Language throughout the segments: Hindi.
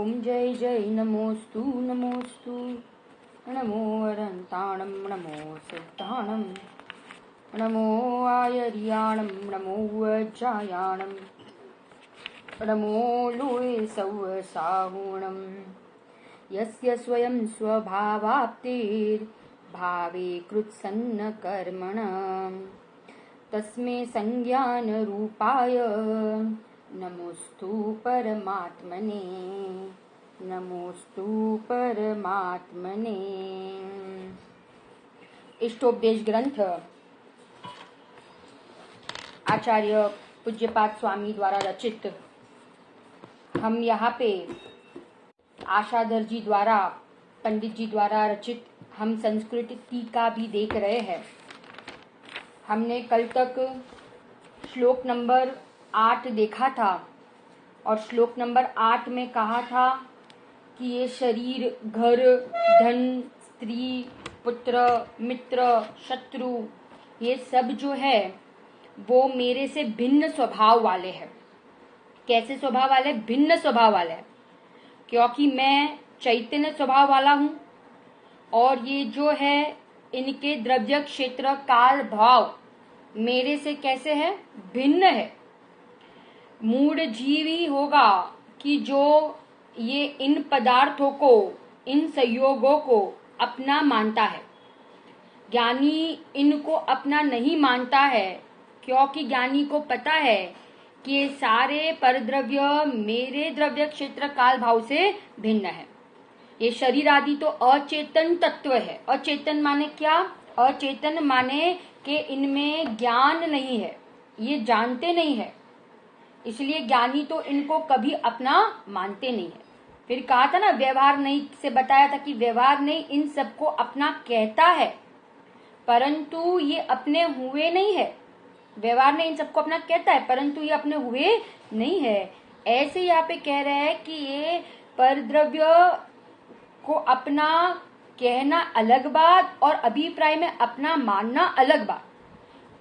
ओम जय जय नमोस्तु नमोस्तु नमो अरन्ताणं नमो सिद्धाणं नमो आयर्याणं नमो वज्रायाणं नमो लोये सौसाहुणं यस्य स्वयं स्वभावाप्तिर्भावे कृत्सन्न कर्मणः तस्मै संज्ञानरूपाय नमोस्तु परमात्मने नमोस्तु परमात्मने। इष्टोपदेश ग्रंथ आचार्य पूज्यपाद स्वामी द्वारा रचित। हम यहाँ पे आशाधर जी द्वारा, पंडित जी द्वारा रचित हम संस्कृत टीका भी देख रहे हैं। हमने कल तक श्लोक नंबर 8 देखा था और श्लोक नंबर 8 में कहा था कि ये शरीर, घर, धन, स्त्री, पुत्र, मित्र, शत्रु, ये सब जो है वो मेरे से भिन्न स्वभाव वाले हैं। कैसे स्वभाव वाले? भिन्न स्वभाव वाले हैं, क्योंकि मैं चैतन्य स्वभाव वाला हूं और ये जो है इनके द्रव्य, क्षेत्र, काल, भाव मेरे से कैसे है? भिन्न है। मूढ़ जीव ही होगा कि जो ये इन पदार्थों को, इन संयोगों को अपना मानता है। ज्ञानी इनको अपना नहीं मानता है, क्योंकि ज्ञानी को पता है कि ये सारे परद्रव्य मेरे द्रव्य, क्षेत्र, काल, भाव से भिन्न है। ये शरीर आदि तो अचेतन तत्व है। अचेतन माने क्या? अचेतन माने कि इनमें ज्ञान नहीं है, ये जानते नहीं है, इसलिए ज्ञानी तो इनको कभी अपना मानते नहीं है। फिर कहा था ना, व्यवहार नहीं से बताया था कि व्यवहार नहीं इन सबको अपना कहता है, परंतु ये अपने हुए नहीं है। व्यवहार नहीं इन सबको अपना कहता है, परंतु ये अपने हुए नहीं है। ऐसे यहाँ पे कह रहे हैं कि ये परद्रव्य को अपना कहना अलग बात और अभिप्राय में अपना मानना अलग बात।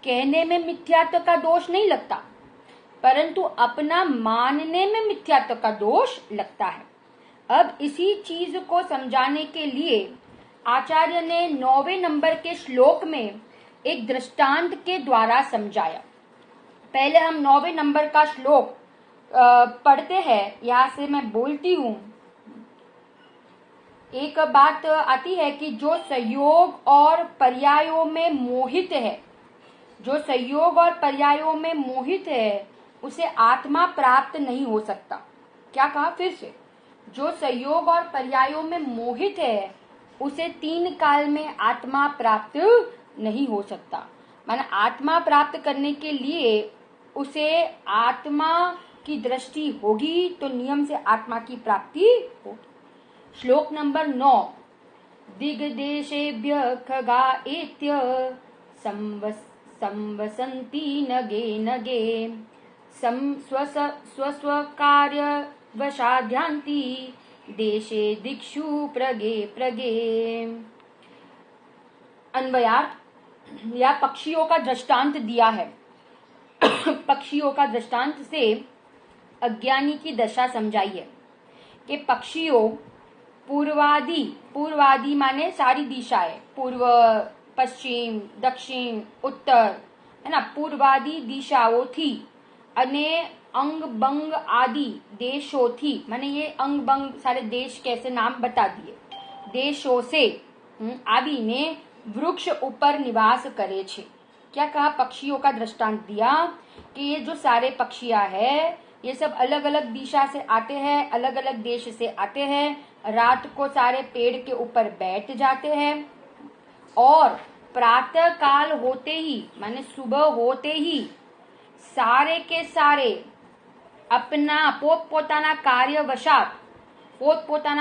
कहने में मिथ्यात्व का दोष नहीं लगता, परंतु अपना मानने में मिथ्यात्व का दोष लगता है। अब इसी चीज को समझाने के लिए आचार्य ने 9वें नंबर के श्लोक में एक दृष्टांत के द्वारा समझाया। पहले हम 9वें नंबर का श्लोक पढ़ते हैं। यहाँ से मैं बोलती हूँ। एक बात आती है कि जो संयोग और पर्यायों में मोहित है, जो संयोग और पर्यायों में मोहित है, उसे आत्मा प्राप्त नहीं हो सकता। क्या कहा? फिर से, जो संयोग और पर्यायों में मोहित है उसे 3 काल में आत्मा प्राप्त नहीं हो सकता। माने आत्मा प्राप्त करने के लिए उसे आत्मा की दृष्टि होगी तो नियम से आत्मा की प्राप्ति होगी। श्लोक नंबर 9, दिग्देशेभ्य खगा एत्य संवसन्ति नगे नगे स्वस्व कार्य वशाध्यांति देशे दिक्षु प्रगे प्रगे। अन्वयार्थ, या पक्षियों का दृष्टांत दिया है। पक्षियों का दृष्टांत से अज्ञानी की दशा समझाई है कि पक्षियों पूर्वादि माने सारी दिशाएं, पूर्व, पश्चिम, दक्षिण, उत्तर, है ना, पूर्वादि दिशाओं थी अने अंग बंग आदि देशों थी। माने ये अंग बंग सारे देश कैसे नाम बता दिए। देशों से आदि ने वृक्ष ऊपर निवास करे छे। क्या कहा? पक्षियों का दृष्टांत दिया कि ये जो सारे पक्षियां है ये सब अलग अलग दिशा से आते हैं, अलग अलग देश से आते हैं। रात को सारे पेड़ के ऊपर बैठ जाते हैं और प्रातः काल होते ही, माने सुबह होते ही सारे के सारे अपना पोतपोताना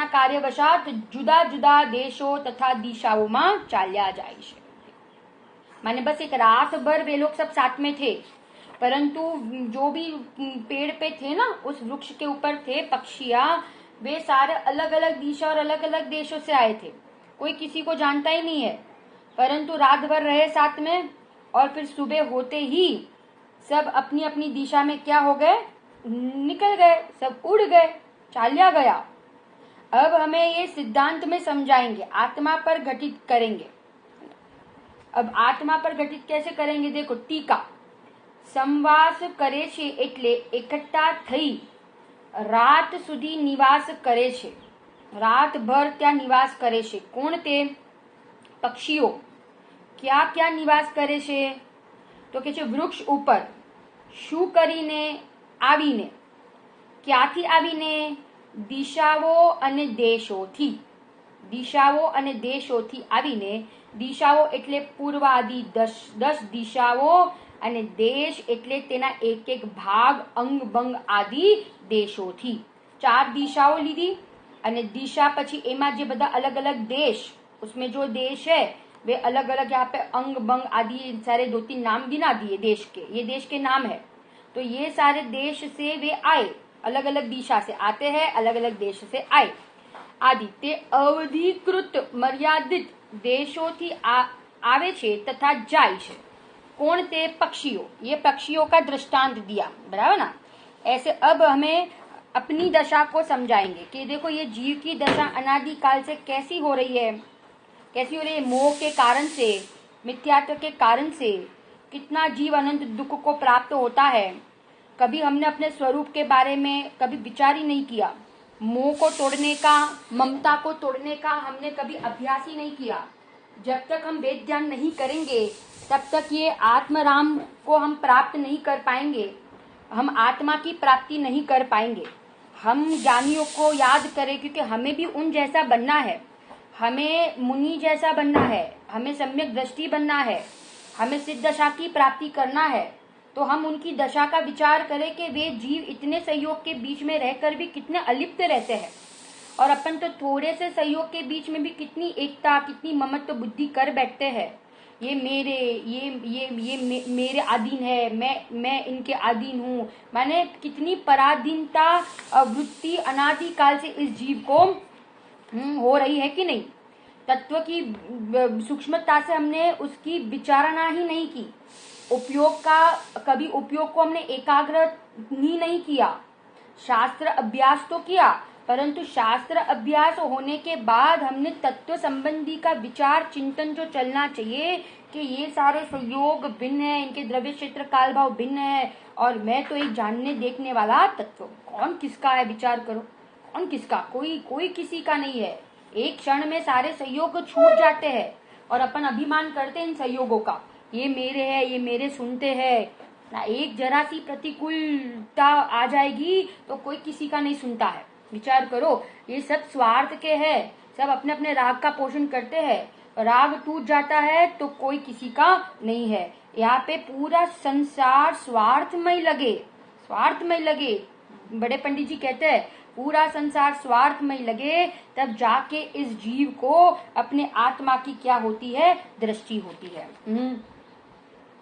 कार्यवशात जुदा जुदा देशों तथा दिशाओं में चाल्या जाए छे। माने बस एक रात भर वे लोग सब साथ में थे, परंतु जो भी पेड़ पे थे ना, उस वृक्ष के ऊपर थे पक्षियां, वे सारे अलग अलग दिशा और अलग अलग देशों से आए थे। कोई किसी को जानता ही नहीं है, परंतु रात भर रहे साथ में और फिर सुबह होते ही सब अपनी अपनी दिशा में क्या हो गए? निकल गए, सब उड़ गए, चालिया गया। अब हमें ये सिद्धांत में समझाएंगे, आत्मा पर घटित करेंगे। अब आत्मा पर घटित कैसे करेंगे, देखो टीका। संवास करे છે એટલે એકઠા થઈ રાત સુધી નિવાસ કરે છે, રાતભર ત્યાં નિવાસ કરે છે। કોણ તે? પક્ષીઓ। क्या क्या નિવાસ કરે છે? તો કે છે વૃક્ષ ઉપર। શું કરીને? આવીને। ક્યાંથી આવીને? દિશાઓ અને દેશોથી। દિશાઓ અને દેશોથી આવીને। દિશાઓ એટલે પૂર્વાદિ 10 દિશાઓ અને દેશ એટલે તેના એક એક ભાગ, અંગ બંગ આદि દેશોથી। 4 દિશાઓ લીધી અને દિશા પછી એમાં જે બધા अलग अलग देश, उसमें जो देश है वे अलग अलग यहाँ पे अंग बंग आदि सारे 2-3 नाम गिना दिए देश के, ये देश के नाम है। तो ये सारे देश से वे आए, अलग अलग दिशा से आते हैं, अलग अलग देश से आए आदि। ते अवधिकृत मर्यादित देशों थी आवे छे तथा जाय छे। कौन ते? पक्षियों। ये पक्षियों का दृष्टांत दिया, बराबर ना। ऐसे अब हमें अपनी दशा को समझाएंगे कि देखो ये जीव की दशा अनादि काल से कैसी हो रही है, कैसी हो रही है? मोह के कारण से, मिथ्यात्व के कारण से कितना जीव अनंत दुख को प्राप्त होता है। कभी हमने अपने स्वरूप के बारे में कभी विचार ही नहीं किया। मोह को तोड़ने का, ममता को तोड़ने का हमने कभी अभ्यास ही नहीं किया। जब तक हम वेद ध्यान नहीं करेंगे तब तक ये आत्मराम को हम प्राप्त नहीं कर पाएंगे, हम आत्मा की प्राप्ति नहीं कर पाएंगे। हम ज्ञानियों को याद करें, क्योंकि हमें भी उन जैसा बनना है, हमें मुनि जैसा बनना है, हमें सम्यक दृष्टि बनना है, हमें सिद्ध दशा की प्राप्ति करना है। तो हम उनकी दशा का विचार करें कि वे जीव इतने सहयोग के बीच में रहकर भी कितने अलिप्त रहते हैं, और अपन तो थोड़े से सहयोग के बीच में भी कितनी एकता, कितनी ममत्व बुद्धि कर बैठते हैं। ये मेरे, ये मेरे अधीन है, मैं इनके अधीन हूँ। माने कितनी पराधीनता वृत्ति अनादि काल से इस जीव को हो रही है कि नहीं। तत्व की सूक्ष्मता से हमने उसकी विचारणा ही नहीं की, उपयोग का कभी उपयोग को हमने एकाग्र ही नहीं किया। शास्त्र अभ्यास तो किया, परंतु शास्त्र अभ्यास होने के बाद हमने तत्व संबंधी का विचार चिंतन जो चलना चाहिए कि ये सारे संयोग भिन्न है, इनके द्रव्य क्षेत्र काल भाव भिन्न है, और मैं तो एक जानने देखने वाला तत्व। कौन किसका है विचार करो, कौन किसका? कोई किसी का नहीं है। एक क्षण में सारे संयोग छूट जाते हैं और अपन अभिमान करते हैं इन संयोगों का, ये मेरे है, ये मेरे सुनते हैं ना। एक जरा सी प्रतिकूलता आ जाएगी तो कोई किसी का नहीं सुनता है। विचार करो, ये सब स्वार्थ के हैं, सब अपने अपने राग का पोषण करते हैं। राग टूट जाता है तो कोई किसी का नहीं है। यहाँ पे पूरा संसार स्वार्थमय लगे। बड़े पंडित जी कहते हैं पूरा संसार स्वार्थमय लगे, तब जाके इस जीव को अपने आत्मा की क्या होती है? दृष्टि होती है।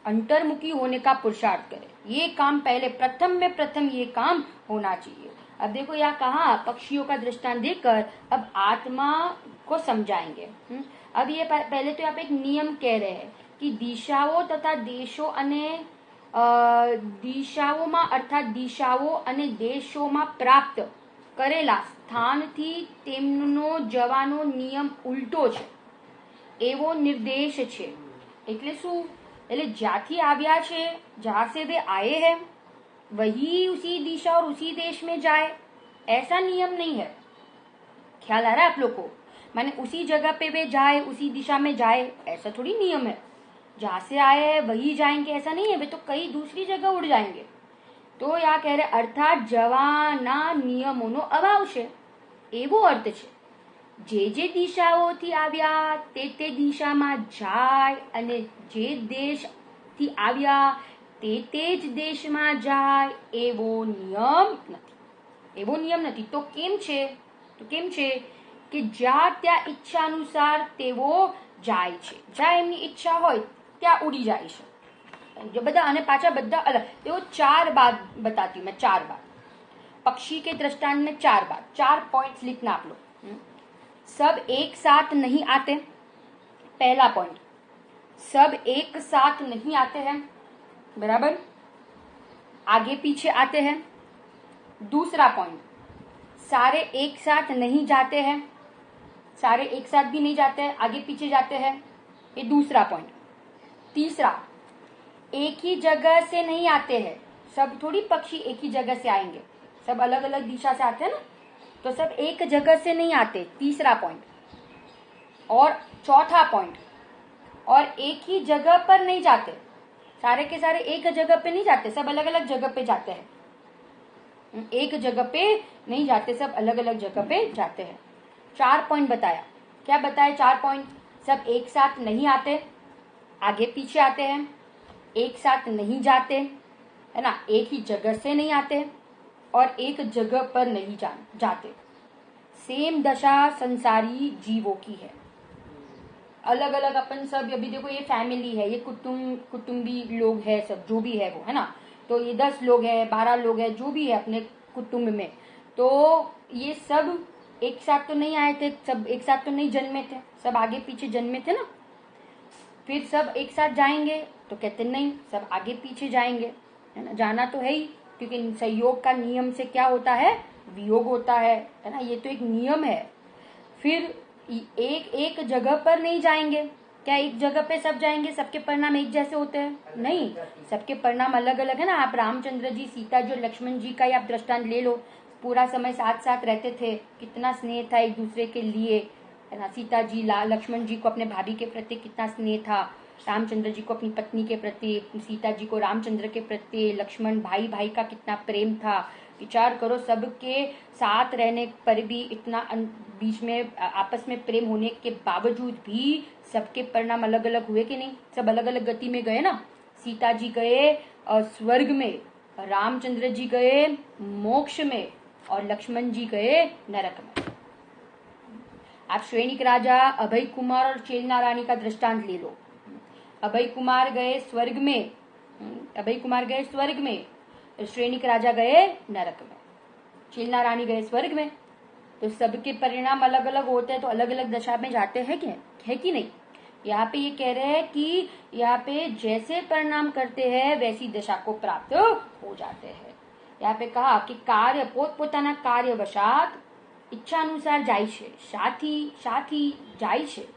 अंतर्मुखी होने का पुरुषार्थ करे। ये काम पहले प्रथम ये काम होना चाहिए। अब देखो यहाँ कहा पक्षियों का दृष्टांत देकर अब आत्मा को समझाएंगे। अब ये पहले तो यहाँ पे एक नियम कह रहे हैं कि दिशाओं तथा देशों અને દિશાઓમાં અર્થાત દિશાઓ અને દેશોમાં પ્રાપ્ત કરેલા સ્થાનથી તેમનો જવાનો નિયમ ઉલટો છે એવો નિર્દેશ છે। એટલે શું? એટલે જ્યાંથી આવ્યા છે, जहाँ से वे आए हैं वही उसी दिशा और उसी देश में जाए, ऐसा नियम नहीं है। ख्याल आ रहा है आप लोग को? माने उसी जगह पे वे जाए, उसी दिशा में जाए, ऐसा थोड़ी नियम है। जहाँ से आए हैं वही जाएंगे ऐसा नहीं है, वे तो कई दूसरी जगह उड़ जाएंगे। तो यहाँ कह रहे अर्थात जवाना नियमोનો અભાવ છે એવો અર્થ છે। જે દિશાઓથી આવ્યા તે દિશામાં જાય અને જે દેશથી આવ્યા તે જ દેશમાં જાય એવો નિયમ નથી। તો કેમ છે કે જ્યાં ત્યાં ઈચ્છા અનુસાર તેવો જાય છે। જ્યાં એમની ઈચ્છા હોય ત્યાં ઉડી જાય છે। जो बदा आने पाचा बदा अलग। देखो 4 बात बताती हूँ मैं, 4 बात। पक्षी के दृष्टांत में 4 बात, 4 पॉइंट्स लिखना आप लोग। सब एक साथ नहीं आते, पहला पॉइंट। सब एक साथ नहीं आते हैं, बराबर, आगे पीछे आते हैं। दूसरा पॉइंट, सारे एक साथ नहीं जाते हैं, सारे एक साथ भी नहीं जाते हैं, आगे पीछे जाते हैं। ये दूसरा पॉइंट। तीसरा, एक ही जगह से नहीं आते हैं, सब थोड़ी पक्षी एक ही जगह से आएंगे, सब अलग अलग दिशा से आते हैं ना, तो सब एक जगह से नहीं आते, तीसरा पॉइंट। और चौथा पॉइंट, और एक ही जगह पर नहीं जाते, सारे के सारे एक जगह पे नहीं जाते, सब अलग अलग जगह पे जाते हैं, एक जगह पे नहीं जाते, सब अलग अलग जगह पे जाते हैं। 4 पॉइंट बताया। क्या बताया 4 पॉइंट? सब एक साथ नहीं आते, आगे पीछे आते हैं, एक साथ नहीं जाते, है ना, एक ही जगह से नहीं आते, और एक जगह पर नहीं जाते। सेम दशा संसारी जीवों की है, अलग अलग अपन सब। अभी देखो ये फैमिली है, ये कुटुंबी लोग है, सब जो भी है वो, है ना, तो ये 10 लोग है, 12 लोग है, जो भी है अपने कुटुंब में, तो ये सब एक साथ तो नहीं आए थे, सब एक साथ तो नहीं जन्मे थे, सब आगे पीछे जन्मे थे ना। फिर सब एक साथ जाएंगे तो कहते नहीं, सब आगे पीछे जाएंगे, है ना, जाना तो है ही, क्योंकि संयोग का नियम से क्या होता है, वियोग होता है ना, ये तो एक नियम है। फिर एक एक जगह पर नहीं जाएंगे, क्या एक जगह पे सब जाएंगे, सबके परिणाम एक जैसे होते हैं? नहीं, सबके परिणाम अलग अलग है ना। आप रामचंद्र जी, सीता जी और लक्ष्मण जी का ही आप दृष्टांत ले लो, पूरा समय साथ साथ रहते थे, कितना स्नेह था एक दूसरे के लिए, है ना। सीता जी लक्ष्मण जी को अपने भाभी के प्रति कितना स्नेह था, रामचंद्र जी को अपनी पत्नी के प्रति, सीता जी को रामचंद्र के प्रति, लक्ष्मण भाई भाई का कितना प्रेम था। विचार करो, सबके साथ रहने पर भी इतना बीच में आपस में प्रेम होने के बावजूद भी सबके परिणाम अलग अलग हुए कि नहीं? सब अलग अलग गति में गए ना। सीता जी गए स्वर्ग में, रामचंद्र जी गए मोक्ष में, और लक्ष्मण जी गए नरक में। आप श्रेणिक राजा अभय कुमार और चेलना रानी का दृष्टांत ले लो। अभय कुमार गए स्वर्ग में, श्रेणिक राजा गए नरक में, चेलना रानी गए स्वर्ग में। तो सबके परिणाम अलग अलग होते हैं, तो अलग अलग दशा में जाते हैं क्या, है कि नहीं? यहाँ पे ये कह रहे हैं कि यहाँ पे जैसे परिणाम करते हैं वैसी दशा को प्राप्त हो जाते हैं। यहाँ पे कहा कि कार्य પોતપોતાના કાર્યવશાત ઈચ્છાનુસાર જાય છે, સાથી જાય છે।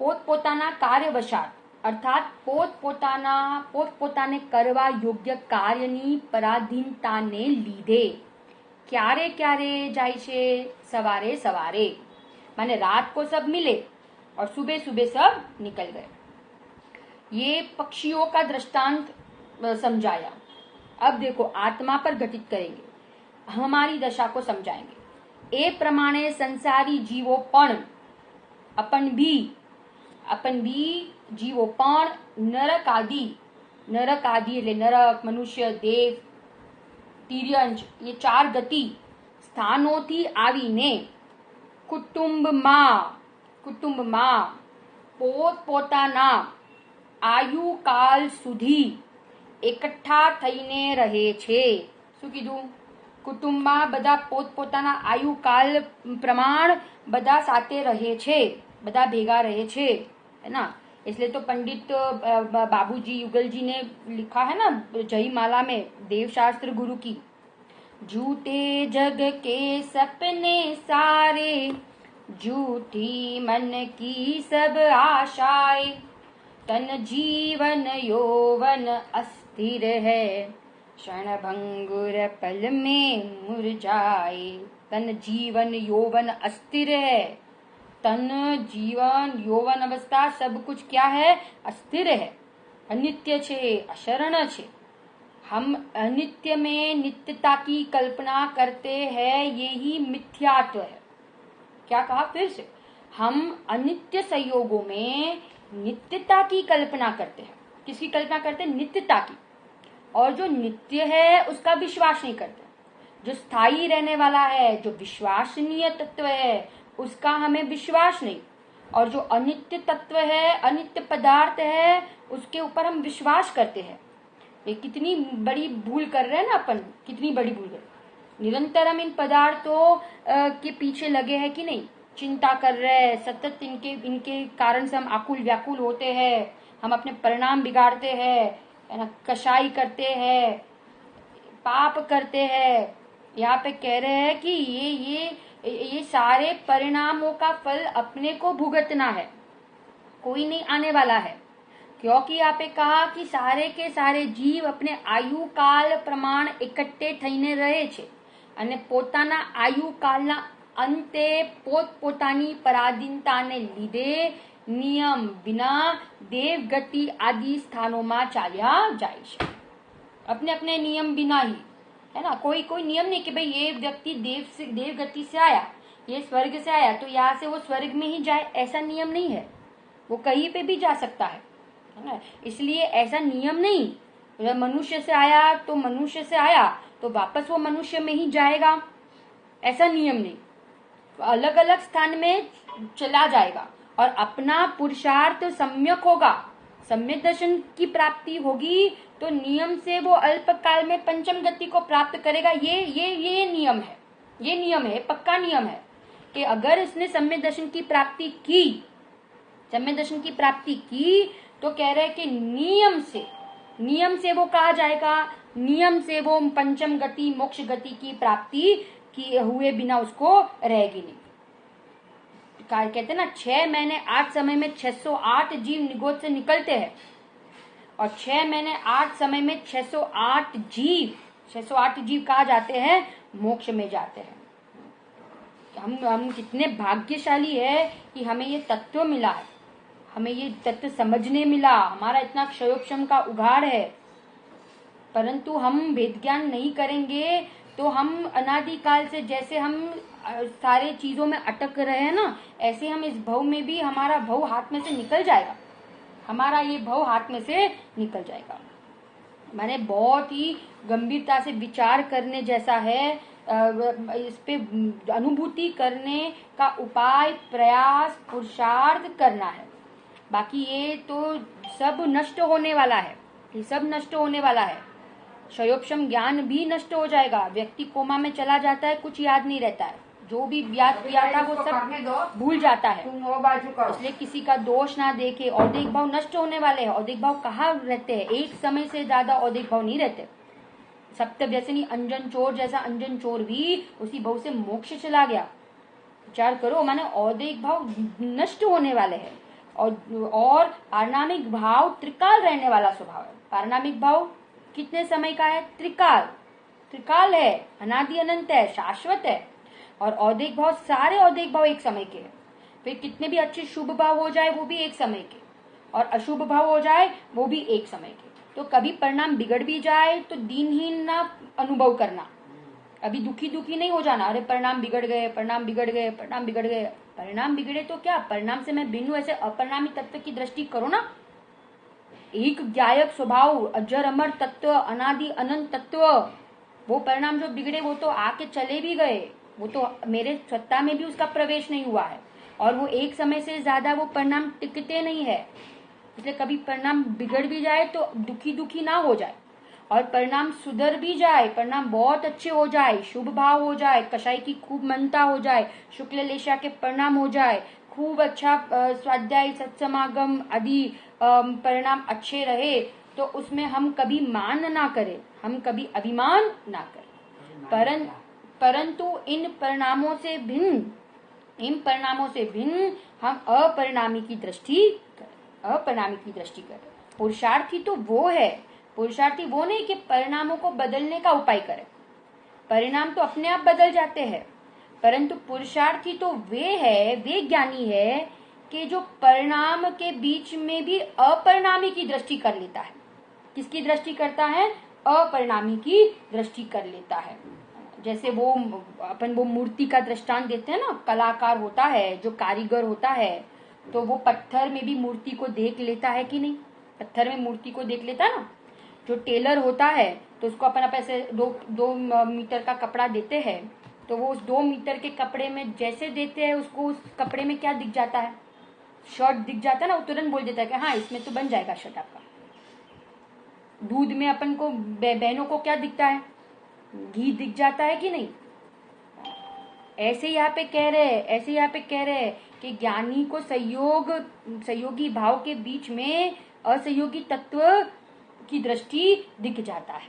પોતપોતાના કાર્યવશાત અર્થાત પોતપોતાને કરવા યોગ્ય કાર્યની પરાધીનતાને લીધે ક્યારે ક્યારે જાય છે? સવારે સવારે, माने रात को सब मिले और सुबह सुबह सब निकल गए। ये पक्षियों का दृष्टांत समझाया। अब देखो आत्मा पर घटित करेंगे, हमारी दशा को समझाएंगे। ए प्रमाणे संसारी जीवो पण, अपन भी जीवो पण नरक आदि એટલે नरक, मनुष्य, देव, तिर्यंच, ये 4 गति स्थानोથી આવીને કુટુંબમાં પોતપોતાના આયુકાલ સુધી એકઠા થઈને રહે છે। શું કીધું? કુટુંબમાં બધા પોતપોતાના આયુકાલ પ્રમાણ બધા સાથે રહે છે, બધા ભેગા રહે છે, है ना। इसलिए तो पंडित बाबूजी युगल जी ने लिखा है ना जय माला में देवशास्त्र गुरु की, झूठे जग के सपने सारे, झूठी मन की सब आशाएं, तन जीवन यौवन अस्थिर है, क्षण भंगुर पल में मुरझाए। तन जीवन यौवन अस्थिर है, तन जीवन यौवन अवस्था सब कुछ क्या है? अस्थिर है, अनित्य छे, अशरण छे। हम अनित्य में नित्यता की कल्पना करते हैं, यही मिथ्यात्व है। क्या कहा फिर से? हम अनित्य संयोगों में नित्यता की कल्पना करते हैं। किसकी कल्पना करते हैं? नित्यता की। और जो नित्य है उसका विश्वास नहीं करते। जो स्थायी रहने वाला है, जो विश्वसनीय तत्व है, उसका हमें विश्वास नहीं। और जो अनित्य तत्व है, अनित्य पदार्थ है, उसके ऊपर हम विश्वास करते हैं। ये कितनी बड़ी भूल कर रहे हैं ना अपन, कितनी बड़ी भूल कर रहे हैं। निरंतर हम इन पदार्थों के पीछे लगे हैं कि नहीं, चिंता कर रहे हैं सतत, इनके कारण से हम आकुल व्याकुल होते हैं, हम अपने परिणाम बिगाड़ते हैं, है ना, कषाई करते हैं, पाप करते हैं, यहाँ पे कह रहे हैं कि ये सारे परिणामों का फल अपने को भुगतना है, कोई नहीं आने वाला है। क्योंकि यहाँ पे कहा कि सारे के सारे जीव अपने आयु काल प्रमाण इकट्ठे થઈને રહે છે અને પોતાના આયુ કાળના અંતે પોતપોતાની પરાધીનતાને લીધે નિયમ વિના દેવગતિ આદि સ્થાનોમાં ચાલ્યા જાય છે। अपने अपने नियम बिना ही, है ना, कोई कोई नियम नहीं कि भाई ये व्यक्ति देव गति से आया, ये स्वर्ग से आया तो यहाँ से वो स्वर्ग में ही जाए, ऐसा नियम नहीं है। वो कहीं पे भी जा सकता है ना। इसलिए ऐसा नियम नहीं, मनुष्य से आया तो मनुष्य से आया तो वापस वो मनुष्य में ही जाएगा, ऐसा नियम नहीं। अलग अलग स्थान में चला जाएगा और अपना पुरुषार्थ सम्यक होगा, सम्यक दर्शन की प्राप्ति होगी तो नियम से वो अल्प काल में पंचम गति को प्राप्त करेगा। ये नियम है, ये नियम है, पक्का नियम है कि अगर इसने सम्यक दर्शन की प्राप्ति की, सम्यक दर्शन की प्राप्ति की तो कह रहे हैं कि नियम से वो कहा जाएगा, नियम से वो पंचम गति मोक्ष गति की प्राप्ति किए हुए बिना उसको रहेगी नहीं। कहते हैं ना 6 महीने 8 समय में 608 जीव निगोद से निकलते हैं और 6 महीने 8 समय में 608 जीव कहा जाते हैं मोक्ष में जाते हैं। हम कितने भाग्यशाली है कि हमें ये तत्व मिला है, हमें ये तत्व समझने मिला। हमारा इतना क्षयोक्षम का उघाड़ है, परंतु हम वेद ज्ञान नहीं करेंगे तो हम अनादिकाल से जैसे हम सारे चीजों में अटक रहे हैं ना, ऐसे हम इस भव में भी हमारा भव हाथ में से निकल जाएगा, हमारा ये भव हाथ में से निकल जाएगा। मैंने बहुत ही गंभीरता से विचार करने जैसा है, इस पे अनुभूति करने का उपाय प्रयास पुरुषार्थ करना है। बाकी ये तो सब नष्ट होने वाला है, ये सब नष्ट होने वाला है। क्षयोक्षम ज्ञान भी नष्ट हो जाएगा, व्यक्ति कोमा में चला जाता है, कुछ याद नहीं रहता है, जो भी याद किया था वो सब भूल जाता है। इसलिए किसी का दोष ना देखे। औदिक भाव नष्ट होने वाले हैं। औदिक भाव कहाँ रहते हैं? एक समय से ज्यादा औदिक भाव नहीं रहते। सप्त व्यसनी अंजन चोर जैसा अंजन चोर भी उसी भाव से मोक्ष चला गया। विचार करो, माने औदिक भाव नष्ट होने वाले हैं और पारणामिक भाव त्रिकाल रहने वाला स्वभाव है। पारणामिक भाव कितने समय का है? त्रिकाल है, अनादि अनंत है, शाश्वत है। और औदिक भाव, सारे औदिक भाव एक समय के हैं। फिर कितने भी अच्छे शुभ भाव हो जाए वो भी एक समय के, और अशुभ भाव हो जाए वो भी एक समय के। तो कभी परिणाम बिगड़ भी जाए तो दीनहीन ना अनुभव करना, अभी दुखी नहीं हो जाना। अरे परिणाम बिगड़ गए, परिणाम बिगड़ गए, परिणाम बिगड़ गए। परिणाम बिगड़े तो क्या, परिणाम से मैं भिन्न हूं ऐसे अपरिणामी तत्व की दृष्टि करो ना। एक ज्ञायक स्वभाव, अजर अमर तत्व, अनादि अनंत तत्व, वो परिणाम जो बिगड़े वो तो आके चले भी गए, वो तो मेरे सत्ता में भी उसका प्रवेश नहीं हुआ है, और वो एक समय से ज्यादा वो परिणाम टिकते नहीं है। इसलिए कभी परिणाम बिगड़ भी जाए तो दुखी ना हो जाए, और परिणाम सुधर भी जाए, परिणाम बहुत अच्छे हो जाए, शुभ भाव हो जाए, कषाय की खूब मनता हो जाए, शुक्ल लेशा के परिणाम हो जाए, खूब अच्छा स्वाध्याय सत्समागम आदि परिणाम अच्छे रहे, तो उसमें हम कभी मान ना करें, हम कभी अभिमान ना करें। परंतु इन परिणामों से भिन्न हम अपरिणामी की दृष्टि करें। पुरुषार्थी तो वो है, पुरुषार्थी वो नहीं कि परिणामों को बदलने का उपाय करे, परिणाम तो अपने आप बदल जाते हैं। परंतु पुरुषार्थी तो वे ज्ञानी है कि जो परिणाम के बीच में भी अपरिणामी की दृष्टि कर लेता है। किसकी दृष्टि करता है? अपरिणामी की दृष्टि कर लेता है। जैसे वो मूर्ति का दृष्टांत देते हैं ना, कलाकार होता है, जो कारीगर होता है, तो वो पत्थर में भी मूर्ति को देख लेता है कि नहीं? पत्थर में मूर्ति को देख लेता है ना। जो टेलर होता है तो उसको अपन ऐसे 2 मीटर का कपड़ा देते हैं, तो वो उस 2 मीटर के कपड़े में जैसे देते हैं उसको उस कपड़े में क्या दिख जाता है? शर्ट दिख जाता है ना। वो तुरंत बोल देता है कि हाँ इसमें तो बन जाएगा शर्ट आपका। दूध में अपन को बहनों को क्या दिखता है? घी दिख जाता है कि नहीं? ऐसे यहाँ पे कह रहे हैं कि ज्ञानी को संयोगी भाव के बीच में असहयोगी तत्व की दृष्टि दिख जाता है।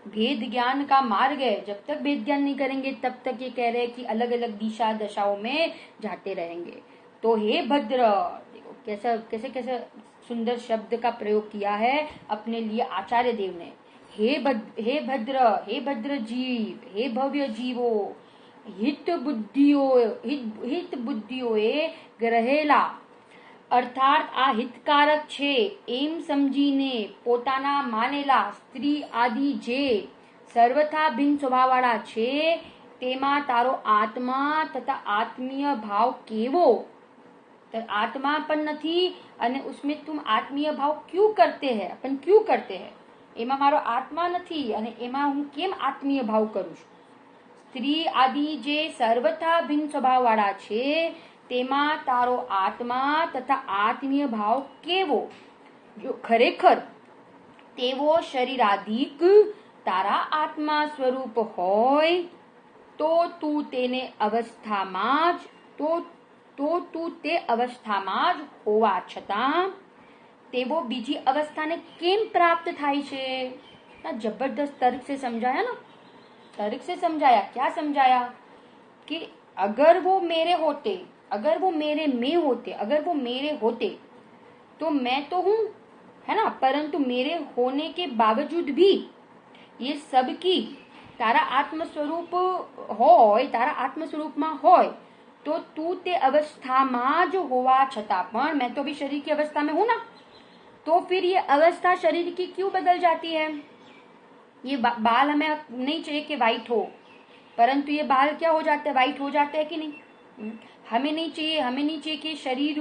भेद ज्ञान का मार्ग है। जब तक भेद ज्ञान नहीं करेंगे तब तक ये कह रहे हैं कि अलग अलग दिशा दशाओं में जाते रहेंगे। तो हे भद्र, देखो कैसा कैसे कैसे सुंदर शब्द का प्रयोग किया है अपने लिए आचार्य देव ने। हे भद्र जीव, हे भव्य जीवो, हित बुद्धिओએ ગ્रहेલા અર્થાત આ હિતકારક છે એમ સમજીને પોતાના માનેલા સ્ત્રી આદિ જે સર્વથા ભિન્ન સ્વભાવવાળા છે તેમાં તારો આત્મા તથા આત્મીય ભાવ કેવો? आत्मा पण નથી અને उसमें तुम आत्मीय भाव क्यों करते हैं? अपन क्यों करते हैं? એમાં મારો આત્મા નથી અને એમાં હું કેમ આત્મીય ભાવ કરું છું? સ્ત્રી આદિ જે સર્વથા ભિન્ન સ્વભાવવાળા છે તેમાં તારો આત્મા તથા આત્મીય ભાવ કેવો? જો ખરેખર તેવો શરીરાધિક તારા આત્મા સ્વરૂપ હોય તો તું તેને અવસ્થામાં જ તું તે અવસ્થામાં જ હોવા છતાં તેવો બીજી अवस्थाને કેમ પ્રાપ્ત થાય છે? ना जबरदस्त तर्क से समझाया ना, तर्क से समझाया। क्या समझाया? कि अगर वो मेरे होते, अगर वो मेरे में होते, अगर वो मेरे होते तो मैं तो हूं, है ना, परंतु मेरे होने के बावजूद भी ये सब की तारा आत्म स्वरूप होय, तारा आत्म स्वरूपમાં હોય तो तू ते अवस्थाમાં જ હોવા છતાં પણ मैं तो भी शरीर की अवस्था में हूं ना, तो फिर ये अवस्था शरीर की क्यों बदल जाती है? ये बाल हमें नहीं चाहिए कि व्हाइट हो, परंतु ये बाल क्या हो जाते हैं? व्हाइट हो जाते हैं कि नहीं? हमें नहीं चाहिए कि शरीर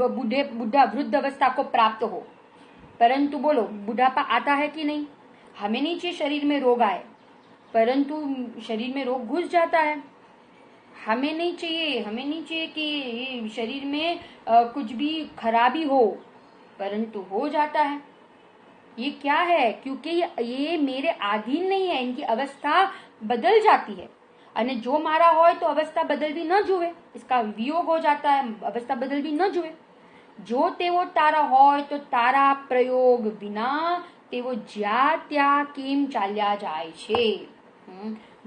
बुढ़ा वृद्ध अवस्था को प्राप्त हो, परंतु बोलो बुढ़ापा आता है कि नहीं? हमें नहीं चाहिए शरीर में रोग आए, परंतु शरीर में रोग घुस जाता है। हमें नहीं चाहिए कि शरीर में कुछ भी खराबी हो, परंतु हो जाता है। ये क्या है? क्योंकि ये मेरे अधीन नहीं है, इनकी अवस्था बदल जाती है। અને જો મારા હોય તો અવસ્થા બદલવી ન જુએ, इसका वियोग हो जाता है, अवस्था बदलवी न जुए। जो तेवो तारा होय तो तारा प्रयोग विना तेवो ज्या त्या केम चाल्या जाय छे।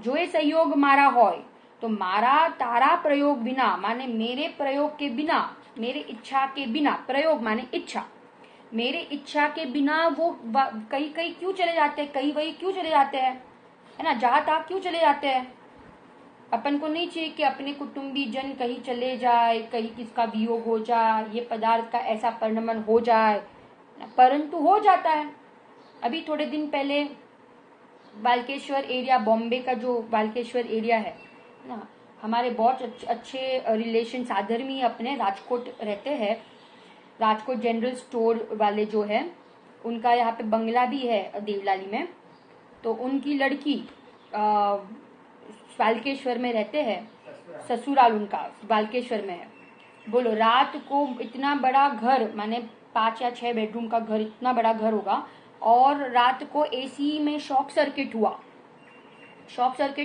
जो ये सहयोग मारा होय तो मारा तारा प्रयोग बिना माने मेरे प्रयोग के बिना, मेरे इच्छा के बिना, प्रयोग माने इच्छा, मेरे इच्छा के बिना वो कहीं कहीं क्यों चले जाते हैं, कहीं वही क्यों चले जाते हैं, है ना, जहां तक क्यों चले जाते हैं। अपन को नहीं चाहिए कि अपने कुटुंबी जन कहीं चले जाए, कहीं किसका वियोग हो जाए, ये पदार्थ का ऐसा परिणमन हो जाए, परंतु हो जाता है। अभी थोड़े दिन पहले बालकेश्वर एरिया, बॉम्बे का जो बालकेश्वर एरिया है ना, हमारे बहुत अच्छे रिलेशन साधर्मी अपने राजकोट रहते हैं, राजकोट जनरल स्टोर वाले जो है उनका यहाँ पे बंगला भी है देवलाली में। तो उनकी लड़की बालकेश्वर में रहते हैं, ससुराल उनका बालकेश्वर में है। बोलो रात को इतना बड़ा घर, माने 5 या 6 बेडरूम का घर, इतना बड़ा घर होगा, और रात को एसी में शॉक सर्किट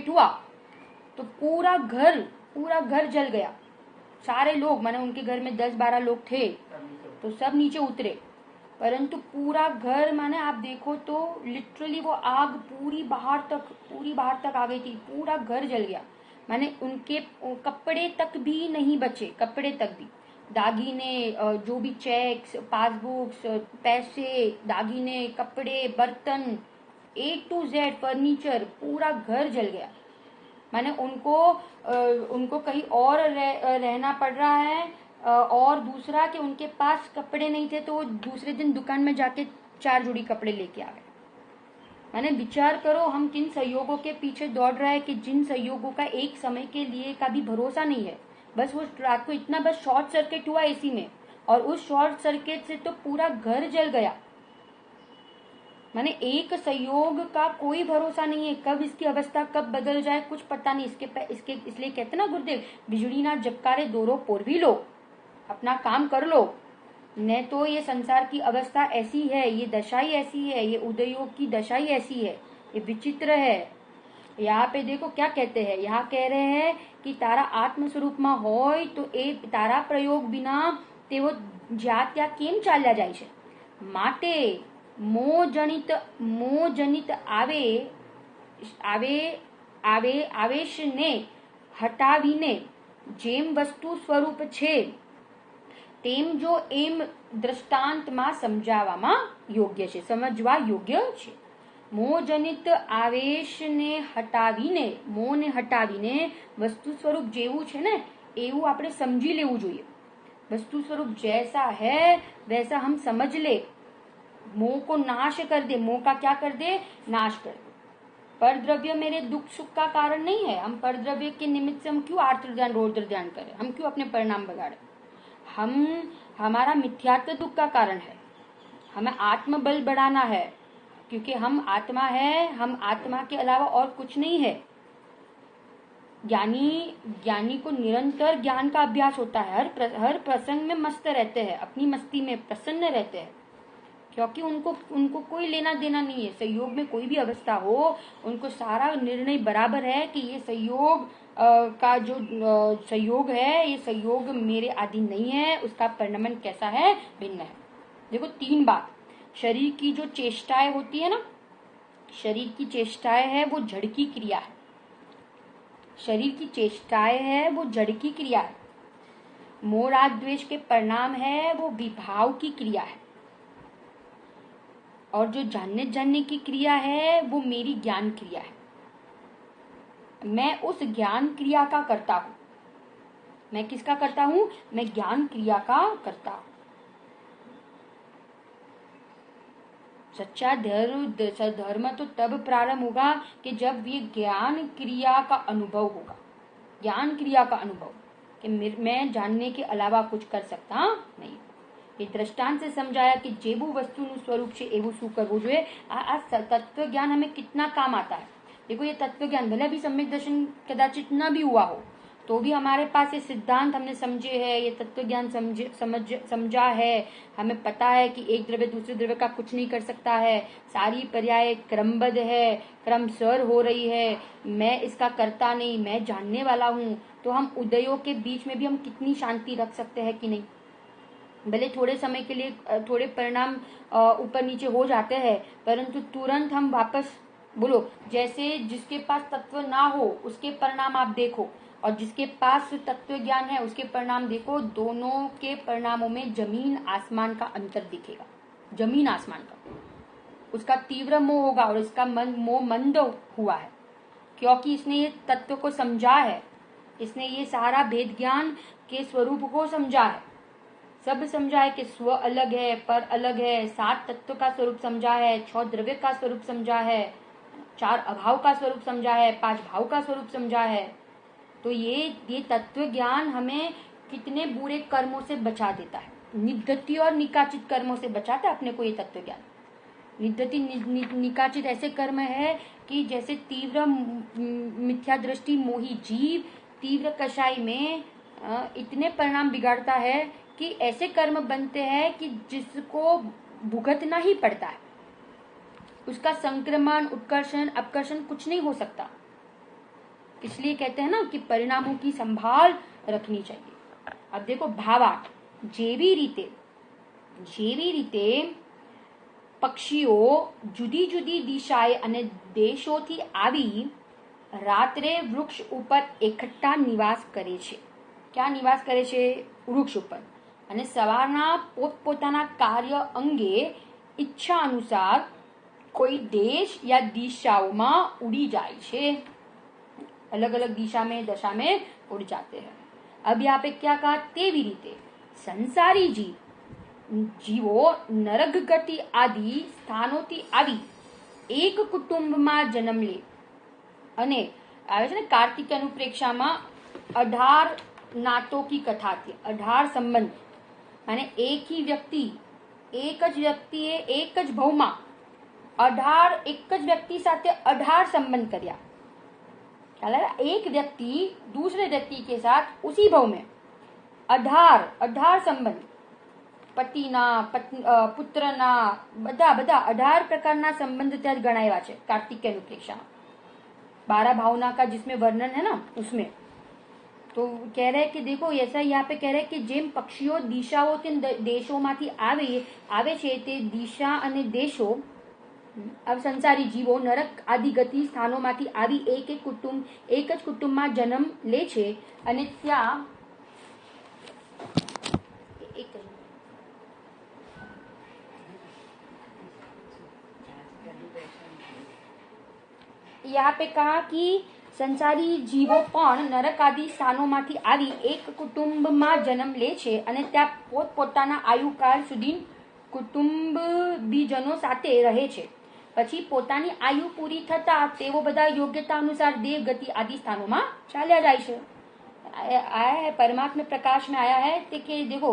हुआ तो पूरा घर जल गया। सारे लोग, माने उनके घर में 10-12 लोग थे तो सब नीचे उतरे, परंतु पूरा घर, माने आप देखो तो लिटरली वो आग पूरी बाहर तक आ गई थी, पूरा घर जल गया। माने उनके कपड़े तक भी नहीं बचे, कपड़े तक भी, दागीने, जो भी चेक्स, पासबुक्स, पैसे, दागीने, कपड़े, बर्तन, A to Z फर्नीचर, पूरा घर जल गया। माने उनको कहीं और रहना पड़ रहा है, और दूसरा कि उनके पास कपड़े नहीं थे तो वो दूसरे दिन दुकान में जाके 4 जोड़ी कपड़े लेके आ गए। माने विचार करो हम किन संयोगों के पीछे दौड़ रहे हैं कि जिन संयोगों का एक समय के लिए का भी भरोसा नहीं है। बस वो रात को इतना बस शॉर्ट सर्किट हुआ एसी में, और उस शॉर्ट सर्किट से तो पूरा घर जल गया। माने एक संयोग का कोई भरोसा नहीं है, कब इसकी अवस्था कब बदल जाए कुछ पता नहीं। इसलिए कहते ना गुरुदेव, बिजली ना जबकारे दोरो पोर भी लो, अपना काम कर लो, न तो ये संसार की अवस्था ऐसी है, ये दशा ही ऐसी है, ये उदयोग की दशा ही ऐसी है, ये विचित्र है। यहाँ पे देखो क्या कहते हैं, यहाँ कह रहे हैं कि तारा आत्म स्वरूप में होय तो ए तारा प्रयोग बिना तेवो ज्या त्या केम चाल्या जाय छे। माटे मोह जनित आवे આવેશને હટાવીને જેમ વસ્તુ સ્વરૂપ છે તેમ જો એમ દ્રષ્ટાંતમાં સમજાવવામાં યોગ્ય છે, સમજવા યોગ્ય છે. મોહજનિત આવેશને હટાવીને, મોહને હટાવીને વસ્તુ સ્વરૂપ જેવું છે ને એવું આપણે સમજી લેવું જોઈએ. वस्तु स्वरूप जैसा है वैसा हम समझ ले. मोह को नाश कर दे. मोह का क्या कर दे? नाश कर दे. पर द्रव्य मेरे दुख सुख का कारण नहीं है. हम पर द्रव्य के निमित्त से हम क्यों आर्त ध्यान रौद्र ध्यान करें? हम क्यों अपने परिणाम बगाड़े? हमारा मिथ्यात्व दुख का कारण है. हमें आत्मबल बढ़ाना है क्योंकि हम आत्मा है. हम आत्मा के अलावा और कुछ नहीं है. ज्ञानी को निरंतर ज्ञान का अभ्यास होता है. हर प्रसंग में मस्त रहते हैं, अपनी मस्ती में प्रसन्न रहते हैं, क्योंकि उनको कोई लेना देना नहीं है. संयोग में कोई भी अवस्था हो, उनको सारा निर्णय बराबर है कि ये संयोग का जो संयोग है, ये संयोग मेरे अधीन नहीं है. उसका परिणमन कैसा है? भिन्न है. देखो 3 बात. शरीर की जो चेष्टाएं होती है ना, शरीर की चेष्टाएं है वो जड़ की क्रिया है. शरीर की चेष्टाएं है वो जड़ की क्रिया है. मोह राग द्वेष के परिणाम है वो विभाव की क्रिया है. और जो जानने की क्रिया है वो मेरी ज्ञान क्रिया है. मैं उस ज्ञान क्रिया का करता हूं. मैं किसका करता हूं? मैं ज्ञान क्रिया का करता हूं. सच्चा धर्म तो तब प्रारंभ होगा कि जब ये ज्ञान क्रिया का अनुभव होगा. ज्ञान क्रिया का अनुभव कि मैं जानने के अलावा कुछ कर सकता नहीं. ये दृष्टांत से समझाया कि जेबू वस्तुનું સ્વરૂપ છે એવું શું કરવું જોઈએ. આ તત્વ જ્ઞાન हमें कितना काम आता है. देखो ये तत्व ज्ञान भले भी सम्यक दर्शन कदाचित न भी हुआ हो तो भी हमारे पास ये सिद्धांत हमने समझे है, ये तत्व ज्ञान समझा है. हमें पता है कि एक द्रव्य दूसरे द्रव्य का कुछ नहीं कर सकता है. सारी पर्याय क्रमबद्ध है, क्रमशर हो रही है. मैं इसका करता नहीं, मैं जानने वाला हूँ. तो हम उदयों के बीच में भी हम कितनी शांति रख सकते हैं कि नहीं. भले थोड़े समय के लिए थोड़े परिणाम ऊपर नीचे हो जाते हैं, परंतु तुरंत हम वापस बोलो. जैसे जिसके पास तत्व ना हो उसके परिणाम आप देखो, और जिसके पास तत्व ज्ञान है उसके परिणाम देखो. दोनों के परिणामों में जमीन आसमान का अंतर दिखेगा. जमीन आसमान का. उसका तीव्र मोह होगा और इसका मोह मंद हुआ है, क्योंकि इसने ये तत्व को समझा है. इसने ये सारा भेद ज्ञान के स्वरूप को समझा है. सब समझा है कि स्व अलग है, पर अलग है. 7 तत्व का स्वरूप समझा है, 6 द्रव्य का स्वरूप समझा है, 4 अभाव का स्वरूप समझा है, 5 भाव का स्वरूप समझा है. तो ये तत्व ज्ञान हमें कितने बुरे कर्मों से बचा देता है. निद्धति और निकाचित कर्मों से बचाता है अपने को ये तत्व ज्ञान. निद्धति निकाचित ऐसे कर्म है कि जैसे तीव्र मिथ्या दृष्टि मोही जीव तीव्र कषाय में इतने परिणाम बिगाड़ता है कि ऐसे कर्म बनते हैं कि जिसको भुगतना ही पड़ता है. उसका संक्रमण, उत्कर्षण, अपकर्षण कुछ नहीं हो सकता. इसलिए कहते हैं ना कि परिणामों की संभाल रखनी चाहिए. अब देखो भावार्थ. જેવી રીતે પક્ષીઓ જુદી જુદી દિશાએ અને દેશોથી આવી રાત્રે વૃક્ષ ઉપર એકઠા નિવાસ કરે છે. ક્યાં નિવાસ કરે છે? વૃક્ષ ઉપર. અને સવારના પોતપોતાના કાર્ય અંગે ઈચ્છા અનુસાર કોઈ દેશ या દિશાઓમાં ઉડી જાય છે. अलग अलग दिशा में दशा में उड़ जाते हैं. अब यहाँ पे क्या कहा? तेवी रीते संसारी जीवो नरक गति आदि स्थानोથી આવી એક કુટુંબમાં જન્મ લે. અને આવે છે ને કાર્તિક અનુપ્રેક્ષામાં 18 નાતો की कथा थी. 18 संबंध. અને એક જ વ્યક્તિએ એક જ ભાવમાં 18 એક જ વ્યક્તિ સાથે 18 संबंध કર્યા. एक व्यक्ति दूसरे व्यक्ति के साथ उसी भाव में 18 संबंध, पतिना पुत्रना બધા 18 प्रकारना संबंध ત્યાં ગણાવ્યા છે कार्तिक अनुप्रेक्षा. 12 भावना का जिसमें वर्णन है ना उसमें. तो कह रहे कि देखो ऐसा यहाँ पे कह रहे कि જેમ પક્ષીઓ દિશાઓ દેશોમાંથી આવે છે તે દિશા અને દેશો अब સંસારી જીવો નરક આદિ ગતિ સ્થાનોમાંથી આવી એક જ કુટુંબમાં જન્મ લે છે અને ત્યાં यहाँ पे कहा कि સંસારી જીવો પણ નરક આદિ સ્થાનોમાંથી આવી એક કુટુંબમાં જન્મ લે છે અને ત્યાં પોતપોતાના આયુકાળ સુધી કુટુંબીજનો સાથે રહે છે. પછી પોતાની આયુ પૂરી થતા તેઓ બધા યોગ્યતા અનુસાર દેવ ગતિ आदि स्थानों में चाल्या जाए છે. आया है परमात्मा प्रकाश में आया है कि देखो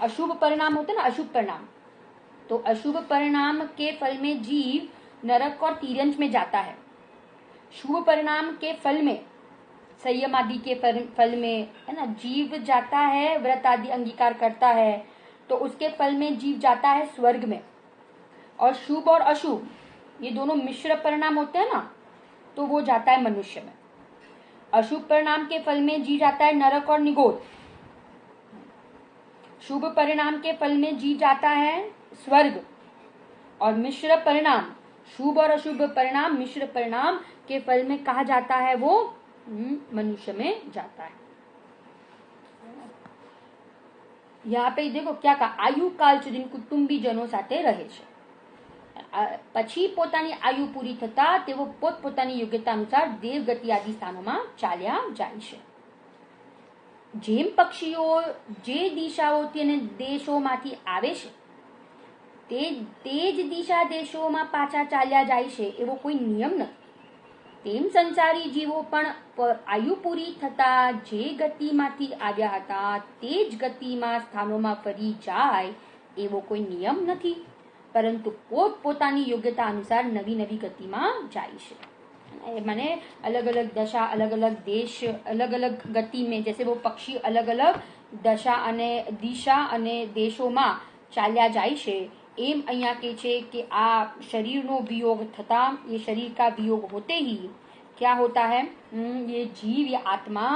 अशुभ परिणाम होते ना, अशुभ परिणाम, तो अशुभ परिणाम के फल में जीव नरक और तिर्यंच में जाता है. शुभ परिणाम के फल में संयम आदि के फल में है ना जीव जाता है, व्रत आदि अंगीकार करता है तो उसके फल में जीव जाता है स्वर्ग में. और शुभ और अशुभ ये दोनों मिश्र परिणाम होते हैं ना, तो वो जाता है मनुष्य में. अशुभ परिणाम के फल में जीव जाता है नरक और निगोद. शुभ परिणाम के फल में जीव जाता है स्वर्ग. और मिश्र परिणाम, शुभ और अशुभ परिणाम मिश्र परिणाम के फल में कहा जाता है वो मनुष्य में जाता है. यहाँ पे देखो क्या कहा, आयु काल સુધી કુટુંબીજનો સાથે રહે છે. પછી પોતાની આયુ પૂરી થતા તેઓ પોતપોતાની યોગ્યતા અનુસાર દેવગતિ આદિ સ્થાનોમાં ચાલ્યા જાય છે. જેમ પક્ષીઓ જે દિશાઓથી અને દેશોમાંથી આવે છે તે જ દિશા દેશોમાં પાછા ચાલ્યા જાય છે એવો કોઈ નિયમ નથી. તેમ સંસારી જીવો પણ આયુ પૂરી થતા જે ગતિમાંથી આવ્યા હતા તે જ ગતિમાં સ્થાનોમાં ફરી જાય એવો કોઈ નિયમ નથી, परंतु પોતાની યોગ્યતા अनुसार नवी नवी गतिમાં જાય છે. माने अलग अलग दशा, अलग अलग देश, अलग अलग गति में, जैसे वो पक्षी अलग अलग दशा અને દિશા અને દેશોમાં ચાલ્યા જાય છે એમ અહીંયા કહે છે કે આ શરીરનો વિયોગ થતા, ये शरीर का वियोग होते ही क्या होता है, ये जीव या आत्मा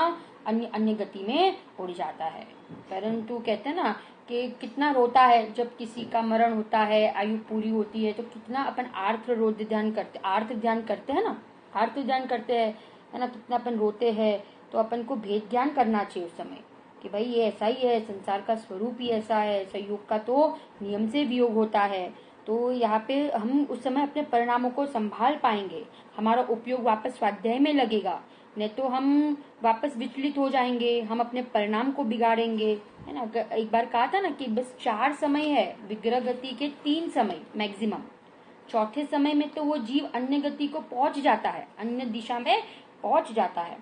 अन्य अन्य गति में उड़ जाता है. परंतु कहते हैं ना कि कितना रोता है जब किसी का मरण होता है, आयु पूरी होती है, तो कितना अपन आर्त ध्यान करते हैं ना, आर्त ध्यान करते हैं है ना, कितना अपन रोते हैं. तो अपन को भेद ज्ञान करना चाहिए उस समय कि भाई ये ऐसा ही है, संसार का स्वरूप ही ऐसा है, संयोग का तो नियम से वियोग होता है. तो यहाँ पे हम उस समय अपने परिणामों को संभाल पाएंगे, हमारा उपयोग वापस स्वाध्याय में लगेगा, नहीं तो हम वापस विचलित हो जाएंगे, हम अपने परिणाम को बिगाड़ेंगे, है ना. एक बार कहा था ना कि बस 4 समय है, विग्रह गति के 3 समय मैक्सिमम. चौथे समय में तो वो जीव अन्य गति को पहुंच जाता है, अन्य दिशा में पहुंच जाता है.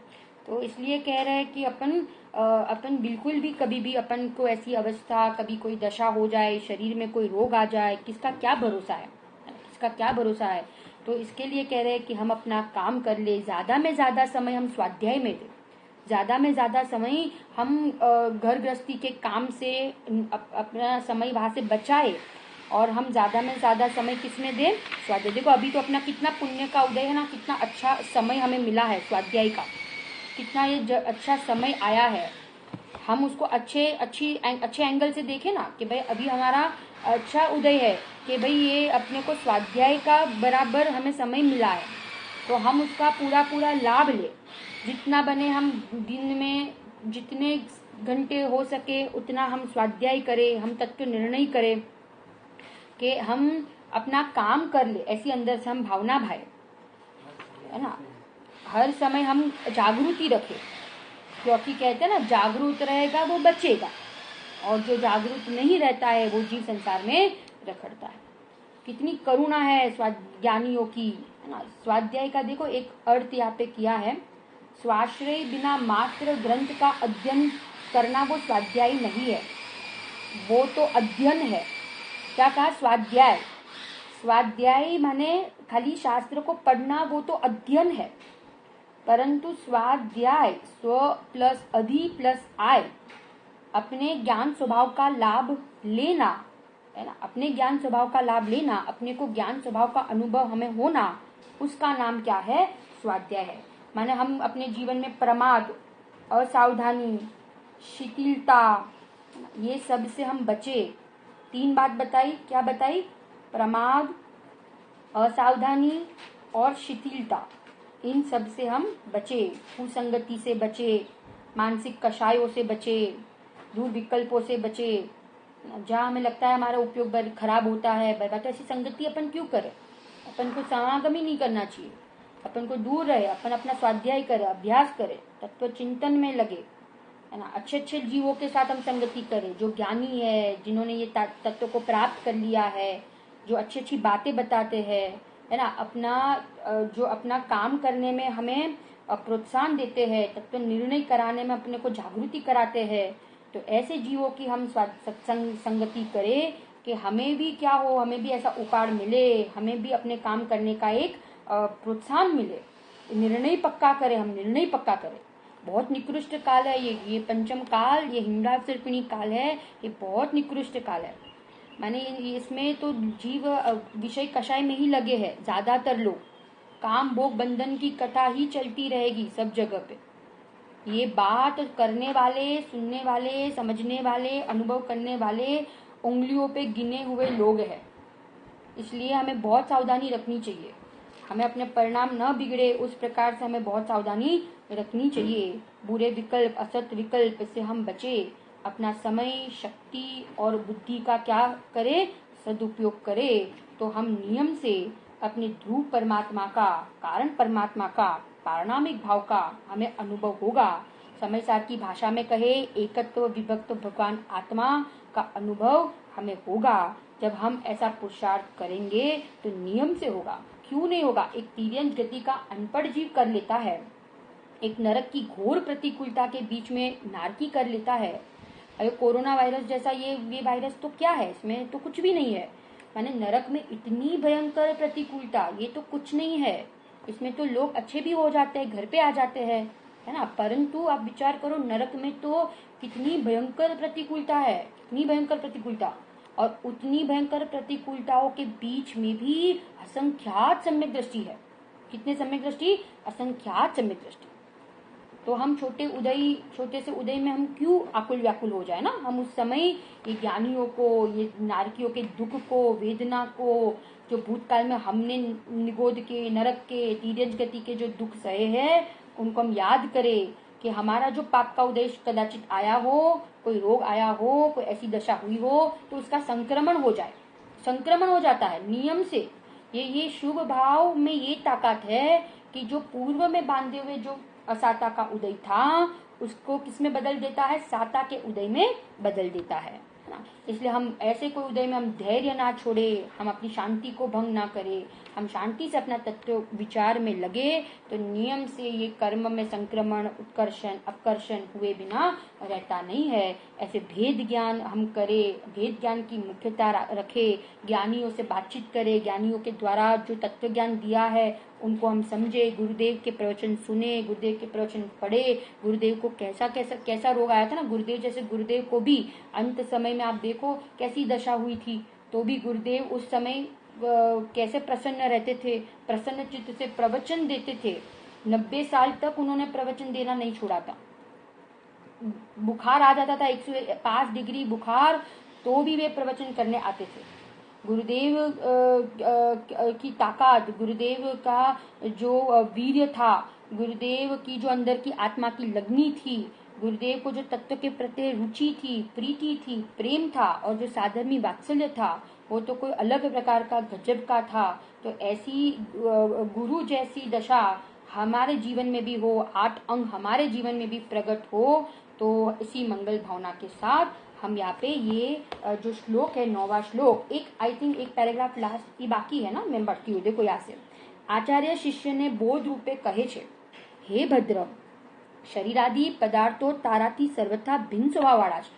तो इसलिए कह रहे हैं कि अपन बिल्कुल भी कभी भी अपन को ऐसी अवस्था, कभी कोई दशा हो जाए, शरीर में कोई रोग आ जाए, किसका क्या भरोसा है, किसका क्या भरोसा है. तो इसके लिए कह रहे हैं कि हम अपना काम कर ले, ज्यादा में ज्यादा समय हम स्वाध्याय में दें, ज्यादा में ज्यादा समय हम घर गृहस्थी के काम से अपना समय वहां से बचाए और हम ज्यादा में ज्यादा समय किसमें दें, स्वाध्याय. देखो अभी तो अपना कितना पुण्य का उदय है ना, कितना अच्छा समय हमें मिला है स्वाध्याय का, कितना ये अच्छा समय आया है. हम उसको अच्छे एंगल से देखें ना कि भाई अभी हमारा अच्छा उदय है कि भाई ये अपने को स्वाध्याय का बराबर हमें समय मिला है, तो हम उसका पूरा लाभ ले. जितना बने हम दिन में जितने घंटे हो सके उतना हम स्वाध्याय करें, हम तत्व निर्णय करें कि हम अपना काम कर ले, ऐसी अंदर से हम भावना भाए, है ना. हर समय हम जागृति रखें, क्योंकि कहते हैं ना जागरूक रहेगा वो बचेगा, और जो जागरूक नहीं रहता है वो जीव संसार में रखड़ता है. कितनी करुणा है ज्ञानियों की, है ना. स्वाध्याय का देखो एक अर्थ यहाँ पे किया है, स्वाश्रय बिना मात्र ग्रंथ का अध्ययन करना वो स्वाध्याय नहीं है, वो तो अध्ययन है. क्या कहा, स्वाध्याय. स्वाध्याय माने खाली शास्त्र को पढ़ना, वो तो अध्ययन है. परंतु स्वाध्याय स्व प्लस अधि प्लस आय, अपने ज्ञान स्वभाव का लाभ लेना, है ना. अपने ज्ञान स्वभाव का लाभ लेना, अपने को ज्ञान स्वभाव का अनुभव हमें होना, उसका नाम क्या है, स्वाध्याय है. माने हम अपने जीवन में प्रमाद, असावधानी, शिथिलता, ये सब से हम बचे. 3 बात बताई, क्या बताई, प्रमाद, असावधानी और शिथिलता, इन सब से हम बचे, कुसंगति से बचे, मानसिक कषायों से बचे, दूर विकल्पों से बचे, जहाँ हमें लगता है हमारा उपयोग खराब होता है, बर्बाद, ऐसी संगति अपन क्यों करें? अपन को समागम ही नहीं करना चाहिए, अपन को दूर रहे, अपन अपना स्वाध्याय करे, अभ्यास करे, तत्व चिंतन में लगे, है ना। अच्छे अच्छे जीवों के साथ हम संगति करें, जो ज्ञानी है, जिन्होंने ये तत्व को प्राप्त कर लिया है, जो अच्छी अच्छी बातें बताते हैं, है ना। जो अपना काम करने में हमें प्रोत्साहन देते हैं, तत्व निर्णय कराने में अपने को जागृति कराते हैं, तो ऐसे जीवों की हम सत्संग संगति करें कि हमें भी क्या हो, हमें भी ऐसा उपाड़ मिले, हमें भी अपने काम करने का एक प्रोत्साहन मिले, निर्णय पक्का करें, हम निर्णय पक्का करें। बहुत निकृष्ट काल है ये पंचम काल, ये हिमराज सर्पिणी काल है, ये बहुत निकृष्ट काल है। माने इसमें तो जीव विषय कषाय में ही लगे हैं ज्यादातर लोग, काम भोग बंधन की कथा ही चलती रहेगी सब जगह पे। ये बात करने वाले, सुनने वाले, समझने वाले, अनुभव करने वाले उंगलियों पे गिने हुए लोग हैं। इसलिए हमें बहुत सावधानी रखनी चाहिए, हमें अपने परिणाम न बिगड़े उस प्रकार से हमें बहुत सावधानी रखनी चाहिए। बुरे विकल्प, असत विकल्प से हम बचे, अपना समय, शक्ति और बुद्धि का क्या करे, सदुपयोग करे, तो हम नियम से अपने ध्रुव परमात्मा का, कारण परमात्मा का, पारणामिक भाव का हमें अनुभव होगा। समय सार की भाषा में कहे, एकत्व विभक्त भगवान आत्मा का अनुभव हमें होगा। जब हम ऐसा पुरुषार्थ करेंगे तो नियम से होगा। क्यों नहीं होगा? एक तिर्यंत गति का अनपढ़ जीव कर लेता है, एक नरक की घोर प्रतिकूलता के बीच में नारकी कर लेता है। अरे कोरोना वायरस जैसा ये वायरस तो क्या है, इसमें तो कुछ भी नहीं है। माने नरक में इतनी भयंकर प्रतिकूलता, ये तो कुछ नहीं है। इसमें तो लोग अच्छे भी हो जाते हैं, घर पे आ जाते हैं, है ना। परंतु आप विचार करो, नरक में तो कितनी भयंकर प्रतिकूलता है, कितनी भयंकर प्रतिकूलता, और उतनी भयंकर प्रतिकूलताओं के बीच में भी असंख्यात सम्यक दृष्टि है। कितने सम्यक दृष्टि? असंख्यात सम्यक दृष्टि। तो हम छोटे से उदय में हम क्यों आकुल व्याकुल हो जाए ना। हम उस समय ये ज्ञानियों को, ये नारकियों के दुख को, वेदना को, जो भूतकाल में हमने निगोद के, नरक के, तिर्यंत गति के जो दुख सहे हैं, उनको हम याद करें कि हमारा जो पाप का उदय कदाचित आया हो, कोई रोग आया हो, कोई ऐसी दशा हुई हो, तो उसका संक्रमण हो जाए। संक्रमण हो जाता है नियम से। ये शुभ भाव में ये ताकत है कि जो पूर्व में बांधे हुए जो असाता का उदय था, उसको किसमें बदल देता है? साता के उदय में बदल देता है ना। इसलिए हम ऐसे कोई उदय में हम धैर्य ना छोड़े, हम अपनी शांति को भंग ना करें, हम शांति से अपना तत्व विचार में लगे, तो नियम से ये कर्म में संक्रमण, उत्कर्षण, अपकर्षण हुए बिना रहता नहीं है। ऐसे भेद ज्ञान हम करें, भेद ज्ञान की मुख्यता रखे, ज्ञानियों से बातचीत करें, ज्ञानियों के द्वारा जो तत्व ज्ञान दिया है उनको हम समझे, गुरुदेव के प्रवचन सुने, गुरुदेव के प्रवचन पढ़े, गुरुदेव को कैसा रोग आया था ना। गुरुदेव जैसे गुरुदेव को भी अंत समय में आप देखो कैसी दशा हुई थी, तो भी गुरुदेव उस समय कैसे प्रसन्न रहते थे, प्रसन्न चित्त से प्रवचन देते थे। 90 साल तक उन्होंने प्रवचन देना नहीं छोड़ा था। बुखार आ जाता था 105 डिग्री बुखार, तो भी वे प्रवचन करने आते थे। गुरुदेव की ताकत, गुरुदेव का जो वीर्य था, गुरुदेव की जो अंदर की आत्मा की लगनी थी, गुरुदेव को जो तत्व के प्रति रुचि थी, प्रीति थी, प्रेम था, और जो साधर्मी वात्सल्य था, वो तो कोई अलग प्रकार का गजब का था। तो ऐसी गुरु जैसी दशा हमारे जीवन में भी हो, 8 अंग हमारे जीवन में भी प्रकट हो, तो इसी मंगल भावना के साथ हम यहाँ पे ये जो श्लोक है, 9वां श्लोक, आई थिंक एक पैराग्राफ लास्ट की बाकी है ना, मैं बढ़ती हूँ। देखो यहाँ से आचार्य शिष्य ने बोध रूपे कहे छे, हे भद्र, शरीरादि पदार्थो ताराથી સર્વથા ભિન્ન સ્વભાવવાળા છે.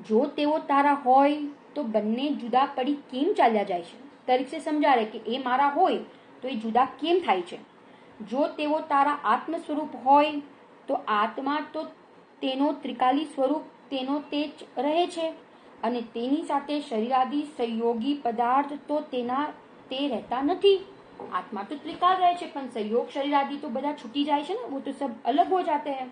જો તેઓ તારા હોય તો બંને જુદા પડી કેમ ચાલ્યા જાય છે? તરીકે સમજા રે કે એ મારા હોય તો એ જુદા કેમ થાય છે? જો તેઓ તારા આત્મ સ્વરૂપ હોય તો આત્મા તો તેનો ત્રિકાલી સ્વરૂપ તેનો તે જ રહે છે, અને તેની સાથે શરીરાદિ સહયોગી પદાર્થ તો તેના તે રહેતા નથી. आत्मा तो त्रिकाल रहे छे, पण संयोग शरीर आदि तो बधा छूटी जाए छे ने, वो तो सब अलग हो जाते हैं.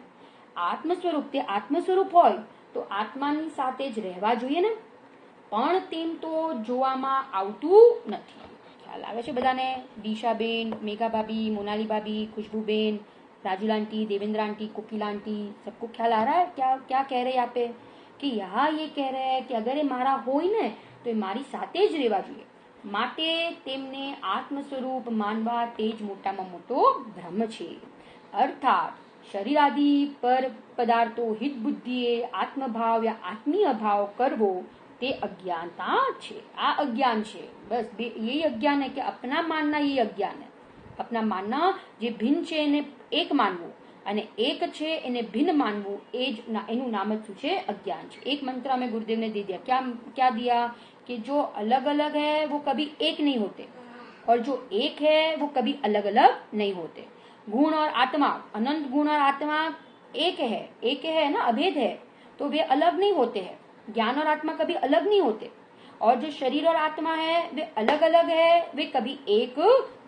आत्मस्वरूप ते आत्मस्वरूप होय तो आत्मानी साथे ज રહેવા જોઈએ ને, પણ તેમ તો જોવામાં આવતું નથી. ખ્યાલ આવે છે બધાને? દીશાબેન, मेघा भाभी, मोनाली भाभी, खुशबू बेन, Rajul aunty, Devendra aunty, Kokila aunty, सबको ख्याल आ रहा है क्या क्या कह रहे हैं यहाँ पे? कि यहाँ ये कह रहे हैं कि अगर ये मारा હોય ને તો એ મારી સાથે જ રહેવા જોઈએ, માટે તેમને આત્મ સ્વરૂપ માનવા તે જ મોટામાં મોટો ભ્રમ છે. અર્થાત શરીર આદિ પર પદાર્થો હિત બુદ્ધિએ આત્મભાવ યા આત્મીય ભાવ કરવો તે અજ્ઞાનતા છે. આ અજ્ઞાન છે, બસ यही अज्ञान है कि अपना मानना ये अज्ञान है. अपना मानना જે ભિન્ન છે એને એક માનવું અને એક છે એને ભિન્ન માનવું, એ જ એનું નામ જ શું છે? अज्ञान છે. एक मंत्र हमें गुरुदेव ने दे दिया. क्या क्या दिया? कि जो अलग अलग है वो कभी एक नहीं होते और जो एक है वो कभी अलग अलग नहीं होते. गुण और आत्मा, अनंत गुण और आत्मा एक है ना, अभेद है, तो वे अलग नहीं होते हैं. ज्ञान और आत्मा कभी अलग नहीं होते, और जो शरीर और आत्मा है वे अलग अलग है, वे कभी एक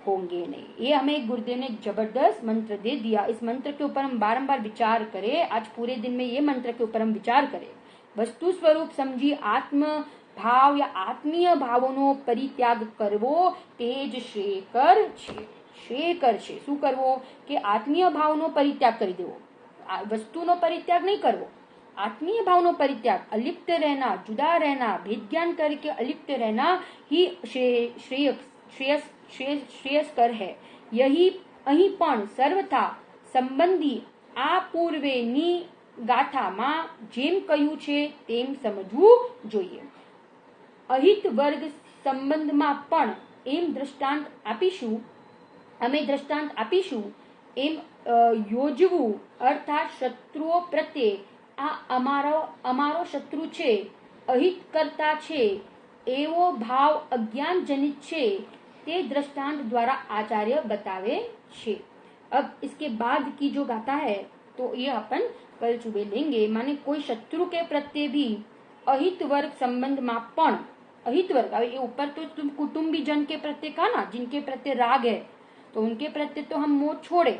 होंगे नहीं. ये हमें एक गुरुदेव ने जबरदस्त मंत्र दे दिया. इस मंत्र के ऊपर हम बारंबार विचार करें. आज पूरे दिन में ये मंत्र के ऊपर हम विचार करें. वस्तु स्वरूप समझी आत्म भाव या आत्मीय भावोનો પરિત્યાગ કરવો તે જ શ્રેયકર છે. શ્રેયકર છે. શું કરવો? કે આત્મીય ભાવનો પરિત્યાગ કરી દેવો. વસ્તુનો પરિત્યાગ નહીં કરવો, आत्मीय भावनो परित्याग, अलिप्त रहना, जुदा रहना, भेद ज्ञान करके अलिप्त रहना ही श्रेयस्कर है. यही અહીં પણ સર્વથા સંબંધી આ પૂર્વેની ગાથામાં જેમ કહ્યું છે તેમ સમજવું જોઈએ. અહિત વર્ગ સંબંધમાં પણ એમ દ્રષ્ટાંત આપીશું, અમે દ્રષ્ટાંત આપીશું એમ યોજવું. અર્થાત શત્રુઓ પ્રત્યે આ અમારો શત્રુ છે, અહિત કરતા છે એવો ભાવ અજ્ઞાન જનિત છે, તે दृष्टांत द्वारा आचार्य बतावे छे. अब इसके बाद की जो गाथा है तो ये अपन कल सुबह लेंगे. माने कोई शत्रु के प्रत्ये भी अहित वर्ग संबंध में पण अहित वर्ग, ये ऊपर तो तुम कुटुंबी जन के प्रत्ये कहा ना, जिनके प्रत्ये राग है तो उनके प्रत्ये तो हम मोह छोड़े,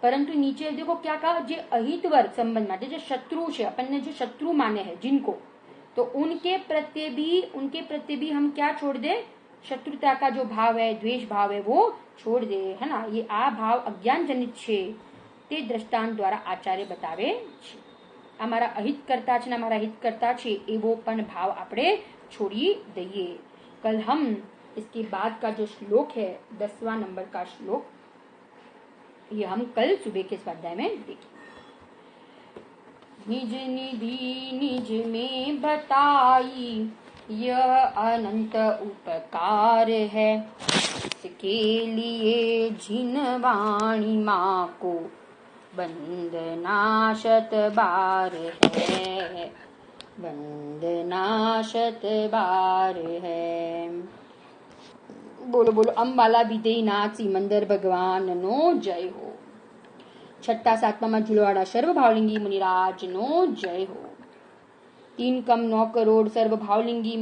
परंतु नीचे देखो क्या कहा, जो अहित वर्ग संबंध में जो शत्रु है, अपन ने जो शत्रु माने हैं जिनको, तो उनके प्रत्ये भी हम क्या छोड़ दे? शत्रुता का जो भाव है, द्वेष भाव है, वो छोड़ दे, है ना. ये आ भाव अज्ञान जनित છે તે દ્રષ્ટાંત દ્વારા આચાર્ય બતાવે છે. અમારા અહિત કરતા છે ને અમારા હિત કરતા છે એવો પણ ભાવ આપણે छोड़ी दइए. कल हम इसके बाद का जो श्लोक है 10वां नंबर का श्लोक, ये हम कल सुबह के स्वाध्याय में देखेंगे. निज निधि निज में बताई यह अनंत उपकार है, इसके लिए जिन वाणी माँ को वंदना शत बार है, वंदना शत बार है. बोलो बोलो अंबाला विदेयनाथ सिमंदर भगवान नो जय हो. 6ठा 7માં ઝૂલવાડા સર્વ ભાવલિંગી મુનિરાજ નો જય હો. 3 કમ 9 કરોડ સર્વ ભાવલિંગી